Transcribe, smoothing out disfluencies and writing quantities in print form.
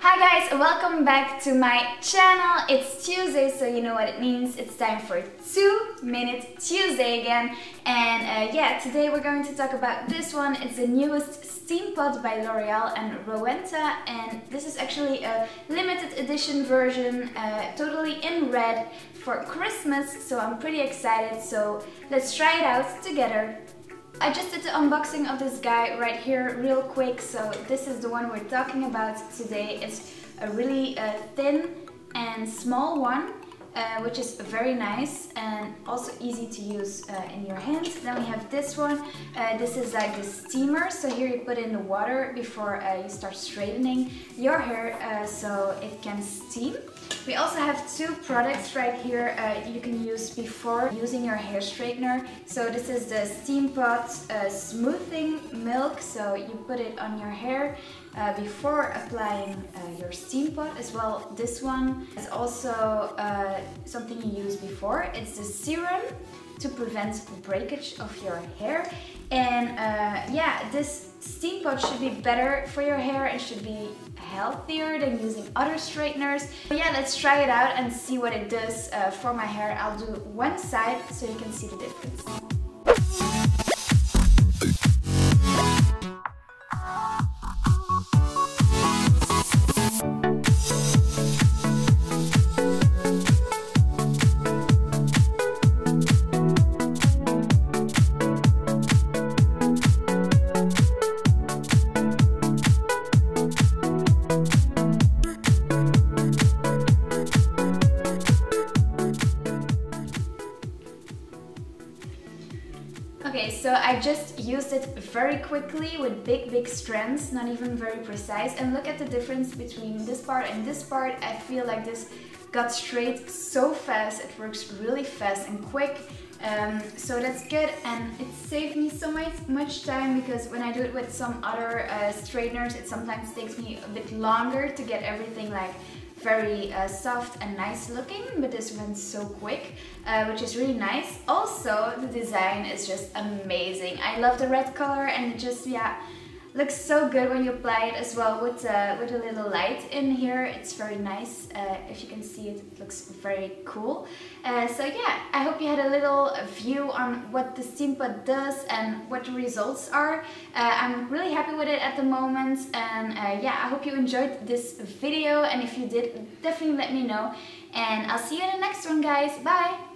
Hi guys, welcome back to my channel. It's Tuesday, so you know what it means. It's time for 2-Minute Tuesday again. And yeah, today we're going to talk about this one. It's the newest Steampod by L'Oreal and Rowenta, and this is actually a limited edition version, totally in red for Christmas, so I'm pretty excited. So let's try it out together. I just did the unboxing of this guy right here real quick, so this is the one we're talking about today. It's a really thin and small one, which is very nice and also easy to use in your hands. Then we have this one. This is like the steamer, so here you put in the water before you start straightening your hair so it can steam. We also have two products right here you can use before using your hair straightener. So this is the Steampod smoothing milk, so you put it on your hair before applying your Steampod as well. This one is also something you use before. It's the serum to prevent breakage of your hair. And yeah, this Steampod should be better for your hair and should be healthier than using other straighteners. But yeah, let's try it out and see what it does for my hair. I'll do one side so you can see the difference. Okay, so I just used it very quickly with big strands, not even very precise. And look at the difference between this part and this part. I feel like this got straight so fast. It works really fast and quick. So that's good, and it saved me so much time, because when I do it with some other straighteners, it sometimes takes me a bit longer to get everything like very soft and nice looking, but this went so quick, which is really nice. Also, the design is just amazing. I love the red color, and it just, yeah, looks so good when you apply it as well with a little light in here. It's very nice. If you can see it, it looks very cool. So yeah, I hope you had a little view on what the Steampod does and what the results are. I'm really happy with it at the moment, and yeah, I hope you enjoyed this video, and if you did, definitely let me know, and I'll see you in the next one, guys. Bye!